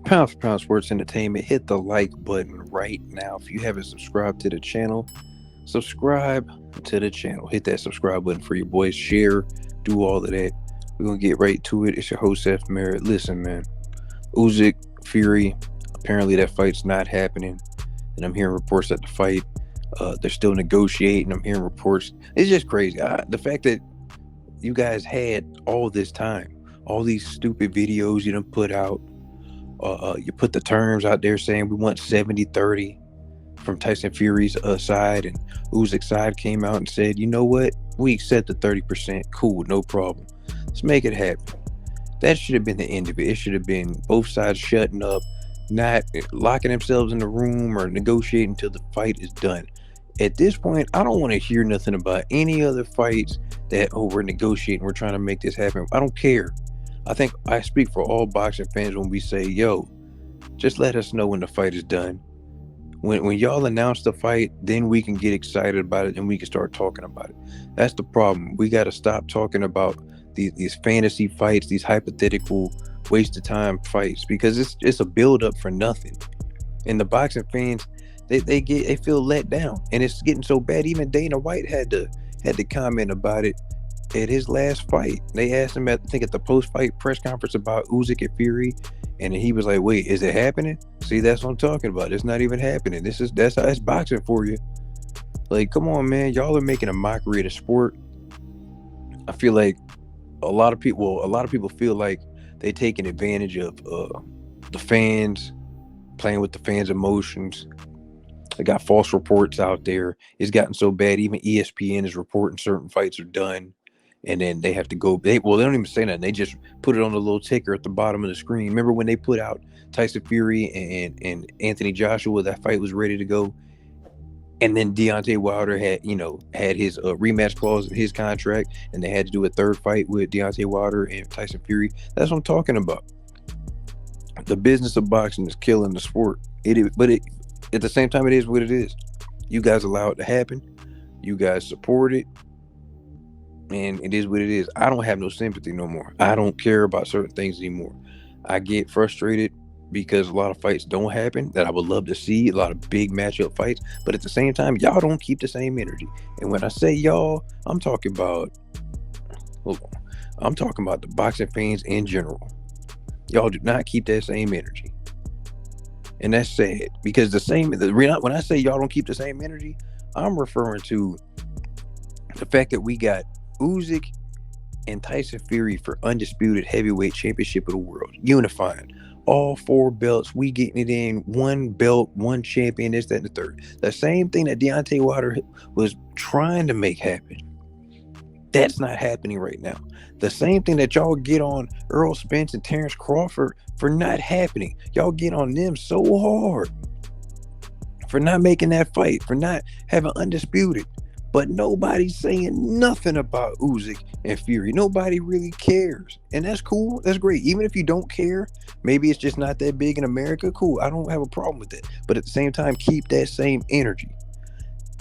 Pound for Pound Sports Entertainment. Hit the like button right now. If you haven't subscribed to the channel, subscribe to the channel. Hit that subscribe button for your boys. Share, do all of that. We're going to get right to it. It's your host, F. Merritt. Listen, man. Usyk, Fury, apparently that fight's not happening. And I'm hearing reports that the fight, they're still negotiating. I'm hearing reports. It's just crazy. The fact that you guys had all this time, all these stupid videos you done put out. You put the terms out there saying we want 70-30 from Tyson Fury's side, and Usyk's side came out and said, you know what? We accept the 30%. Cool, no problem. Let's make it happen. That should have been the end of it. It should have been both sides shutting up, not locking themselves in the room or negotiating until the fight is done. At this point, I don't want to hear nothing about any other fights that, oh, we're negotiating, we're trying to make this happen. I don't care. I think I speak for all boxing fans when we say, yo, just let us know when the fight is done. When y'all announce the fight, then we can get excited about it and we can start talking about it. That's the problem. We got to stop talking about these fantasy fights, these hypothetical waste of time fights, because it's a build up for nothing. And the boxing fans, they feel let down, and it's getting so bad. Even Dana White had to comment about it at his last fight. They asked him at the post-fight press conference about Usyk and Fury, and he was like, wait, is it happening? See, that's what I'm talking about. It's not even happening. That's how it's boxing for you. Like, come on, man. Y'all are making a mockery of the sport. I feel like a lot of people feel like they taking advantage of the fans, playing with the fans' emotions. They got false reports out there. It's gotten so bad, even ESPN is reporting certain fights are done. And then they have to go. They don't even say that. They just put it on the little ticker at the bottom of the screen. Remember when they put out Tyson Fury and Anthony Joshua? That fight was ready to go, and then Deontay Wilder had his rematch clause in his contract, and they had to do a third fight with Deontay Wilder and Tyson Fury. That's what I'm talking about. The business of boxing is killing the sport. But at the same time, it is what it is. You guys allow it to happen. You guys support it. And it is what it is. I don't have no sympathy no more. I don't care about certain things anymore. I get frustrated because a lot of fights don't happen that I would love to see, a lot of big matchup fights. But at the same time, y'all don't keep the same energy. And when I say y'all, I'm talking about the boxing fans in general. Y'all do not keep that same energy. And that's sad, because when I say y'all don't keep the same energy, I'm referring to the fact that we got Usyk and Tyson Fury for undisputed heavyweight championship of the world, unifying all 4 belts. We getting it in, 1 belt, 1 champion, this, that, and the third. The same thing that Deontay Wilder was trying to make happen. That's not happening right now. The same thing that y'all get on Errol Spence and Terence Crawford for not happening. Y'all get on them so hard for not making that fight, for not having undisputed. But nobody's saying nothing about Usyk and Fury. Nobody really cares. And that's cool. That's great. Even if you don't care, maybe it's just not that big in America. Cool. I don't have a problem with that. But at the same time, keep that same energy.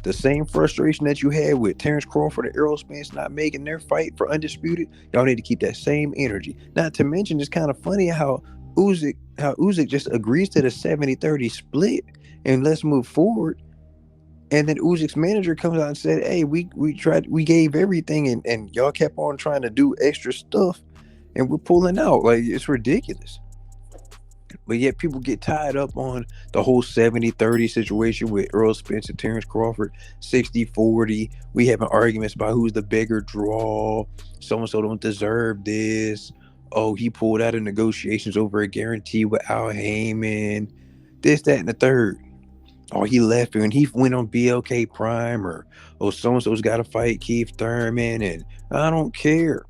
The same frustration that you had with Terence Crawford and Errol Spence not making their fight for undisputed, y'all need to keep that same energy. Not to mention, it's kind of funny how Usyk just agrees to the 70-30 split and let's move forward. And then Usyk's manager comes out and said, hey, we gave everything and y'all kept on trying to do extra stuff and we're pulling out. Like, it's ridiculous. But yet people get tied up on the whole 70-30 situation with Errol Spence and Terence Crawford, 60-40. We having arguments about who's the bigger draw. So-and-so don't deserve this. Oh, he pulled out of negotiations over a guarantee with Al Heyman. This, that, and the third. Or he left and he went on BLK Prime, or so-and-so's got to fight Keith Thurman, and I don't care.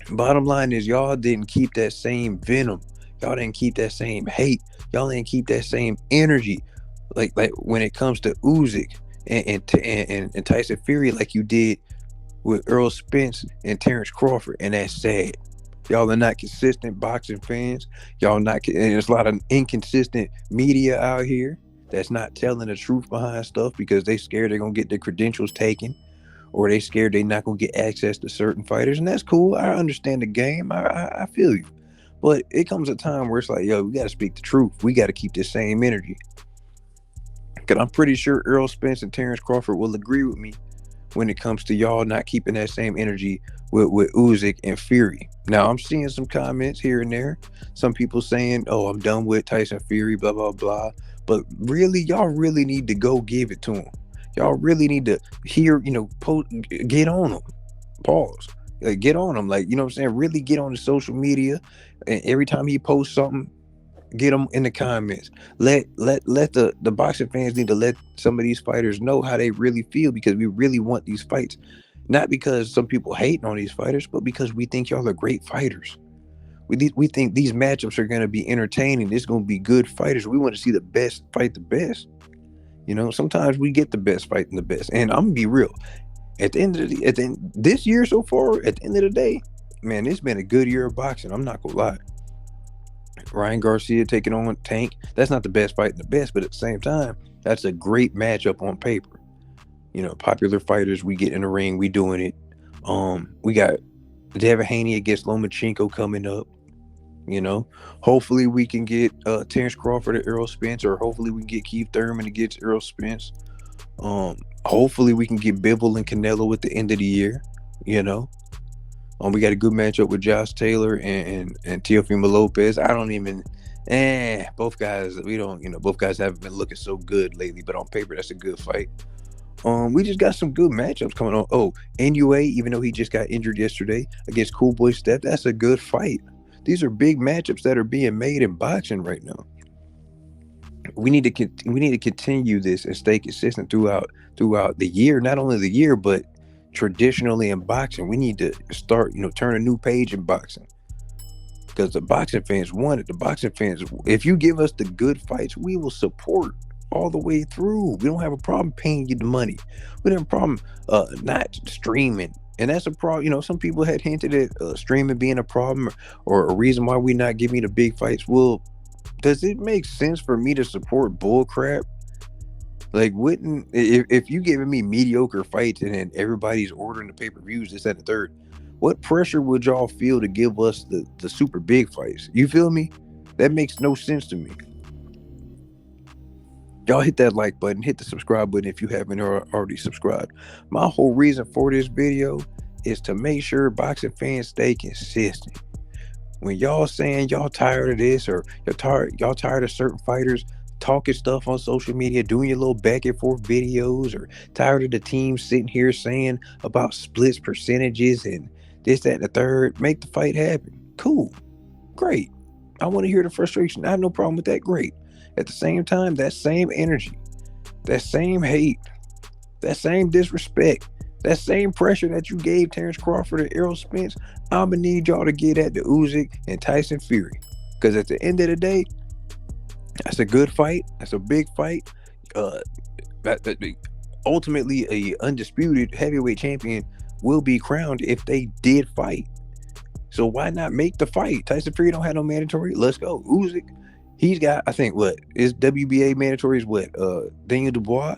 Bottom line is, y'all didn't keep that same venom. Y'all didn't keep that same hate. Y'all didn't keep that same energy. Like when it comes to Usyk and Tyson Fury, like you did with Errol Spence and Terence Crawford, and that's sad. Y'all are not consistent boxing fans. And there's a lot of inconsistent media out here that's not telling the truth behind stuff because they scared they're going to get their credentials taken, or they scared they're not going to get access to certain fighters. And that's cool. I understand the game. I feel you. But it comes a time where it's like, yo, we got to speak the truth. We got to keep this same energy. Because I'm pretty sure Errol Spence and Terence Crawford will agree with me when it comes to y'all not keeping that same energy with Usyk and Fury. Now, I'm seeing some comments here and there. Some people saying, oh, I'm done with Tyson Fury, blah, blah, blah. But really, y'all really need to go give it to him. Y'all really need to hear, get on him. Pause. Get on him. Like, you know what I'm saying? Really get on the social media. And every time he posts something, get them in the comments. Let the boxing fans need to let some of these fighters know how they really feel, because we really want these fights, not because some people hating on these fighters, but because we think y'all are great fighters. We think these matchups are going to be entertaining. It's going to be good fighters. We want to see the best fight the best. Sometimes we get the best fighting the best. And I'm gonna be real. At the end of this year so far, at the end of the day, man, it's been a good year of boxing. I'm not gonna lie. Ryan Garcia taking on Tank. That's not the best fight in the best, but at the same time, that's a great matchup on paper. Popular fighters, we get in the ring, we doing it. We got Devin Haney against Lomachenko coming up. Hopefully we can get Terence Crawford or Errol Spence, or hopefully we can get Keith Thurman against Errol Spence. Hopefully we can get Bivol and Canelo at the end of the year. We got a good matchup with Josh Taylor and Teofimo Lopez. I don't even both guys, both guys haven't been looking so good lately, but on paper that's a good fight. We just got some good matchups coming on. Oh, NUA, even though he just got injured yesterday against Cool Boy Steph, that's a good fight. These are big matchups that are being made in boxing right now. We need to continue this and stay consistent throughout the year. Not only the year, but traditionally in boxing, we need to start, turn a new page in boxing, because the boxing fans want it. The boxing fans, if you give us the good fights, we will support all the way through. We don't have a problem paying you the money. We don't have a problem not streaming. And that's a problem. Some people had hinted at streaming being a problem or a reason why we're not giving the big fights. Well, does it make sense for me to support bull crap? Like, wouldn't, if you giving me mediocre fights and then everybody's ordering the pay-per-views, this, that, and the third, what pressure would y'all feel to give us the super big fights? You feel me? That makes no sense to me. Y'all hit that like button, hit the subscribe button if you haven't already subscribed. My whole reason for this video is to make sure boxing fans stay consistent. When y'all saying y'all tired of this, or y'all tired of certain fighters talking stuff on social media, doing your little back and forth videos, or tired of the team sitting here saying about splits percentages and this, that, and the third, make the fight happen. Cool. Great. I want to hear the frustration. I have no problem with that. Great. At the same time, that same energy, that same hate, that same disrespect, that same pressure that you gave Terence Crawford and Errol Spence, I'm going to need y'all to get at the Usyk and Tyson Fury. Because at the end of the day, that's a good fight. That's a big fight. Ultimately, a undisputed heavyweight champion will be crowned if they did fight. So why not make the fight? Tyson Fury don't have no mandatory. Let's go. Usyk, he's got, I think, what is WBA mandatory is what? Daniel Dubois.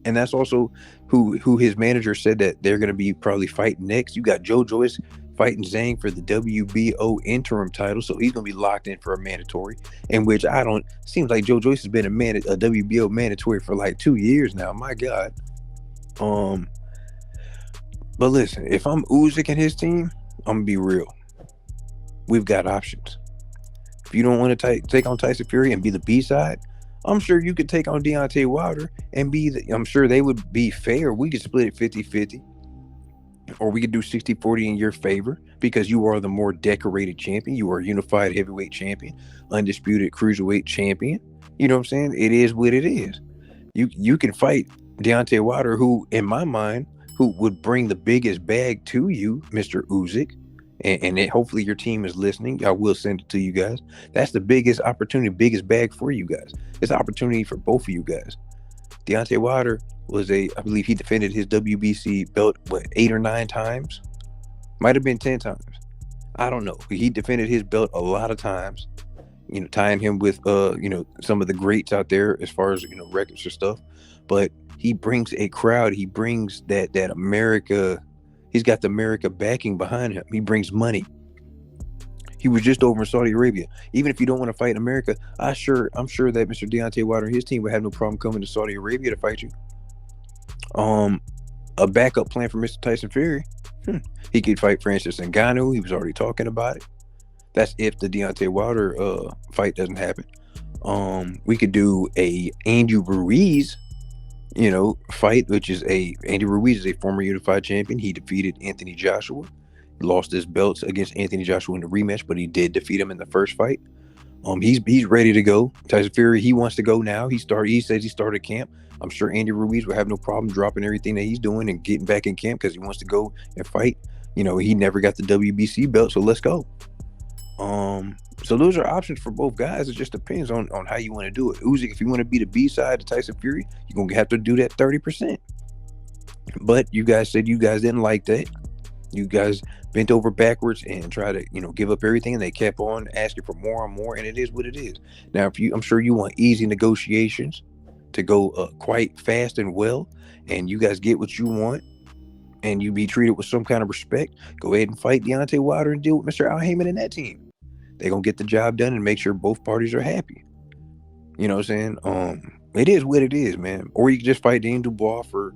And that's also who his manager said that they're going to be probably fighting next. You got Joe Joyce fighting Zhang for the WBO interim title, so he's going to be locked in for a mandatory. In which seems like Joe Joyce has been a WBO mandatory for like 2 years now. My God. But listen, if I'm Usyk and his team, I'm gonna be real. We've got options. If you don't want to take on Tyson Fury and be the B side, I'm sure you could take on Deontay Wilder and I'm sure they would be fair. We could split it 50-50. Or we could do 60-40 in your favor, because you are the more decorated champion. You are a unified heavyweight champion, undisputed cruiserweight champion. You know what I'm saying? It is what it is. You can fight Deontay Wilder, who, in my mind, who would bring the biggest bag to you, Mr. Usyk. And hopefully your team is listening. I will send it to you guys. That's the biggest opportunity, biggest bag for you guys. It's an opportunity for both of you guys. Deontay Wilder I believe he defended his WBC belt, 8 or 9 times? Might have been 10 times. I don't know. He defended his belt a lot of times, tying him with, some of the greats out there as far as, records or stuff. But he brings a crowd. He brings that America. He's got the America backing behind him. He brings money. He was just over in Saudi Arabia. Even if you don't want to fight in America, I'm sure that Mr. Deontay Wilder and his team would have no problem coming to Saudi Arabia to fight you. A backup plan for Mr. Tyson Fury. He could fight Francis Ngannou. He was already talking about it. That's if the Deontay Wilder fight doesn't happen. We could do a Andy Ruiz, fight, which is Andy Ruiz is a former unified champion. He defeated Anthony Joshua. He lost his belts against Anthony Joshua in the rematch, but he did defeat him in the first fight. He's ready to go. Tyson Fury, he wants to go now. He says he started camp. I'm sure Andy Ruiz will have no problem dropping everything that he's doing and getting back in camp because he wants to go and fight. He never got the WBC belt, so let's go. So those are options for both guys. It just depends on how you want to do it. Usyk, if you want to be the B side to Tyson Fury, you're gonna have to do that 30%. But you guys said you guys didn't like that. You guys bent over backwards and try to, give up everything, and they kept on asking for more and more, and it is what it is. Now, I'm sure you want easy negotiations to go quite fast and well, and you guys get what you want, and you be treated with some kind of respect. Go ahead and fight Deontay Wilder and deal with Mr. Al Heyman and that team. They're gonna get the job done and make sure both parties are happy. You know what I'm saying? It is what it is, man. Or you can just fight Daniel Dubois for,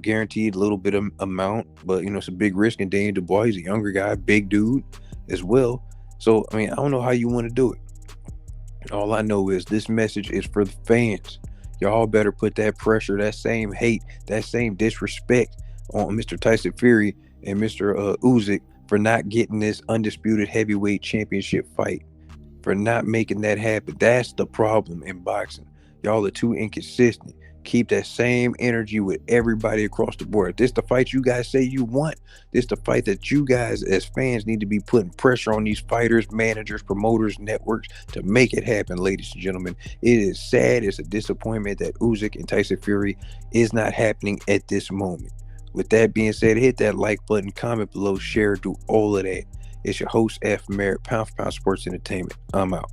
guaranteed a little bit of amount, but it's a big risk. And Daniel Dubois, he's a younger guy, big dude as well. So I don't know how you want to do it. All I know is this message is for the fans. Y'all better put that pressure, that same hate, that same disrespect on Mr. Tyson Fury and Mr. Usyk for not getting this undisputed heavyweight championship fight, for not making that happen. That's the problem in boxing. Y'all are too inconsistent. Keep that same energy with everybody across the board. This the fight you guys say you want. This the fight that you guys as fans need to be putting pressure on these fighters, managers, promoters, networks to make it happen, ladies and gentlemen. It is sad. It's a disappointment that Usyk and Tyson Fury is not happening at this moment. With that being said, hit that like button, comment below, share, do all of that. It's your host, F. Merritt, Pound for Pound Sports Entertainment. I'm out.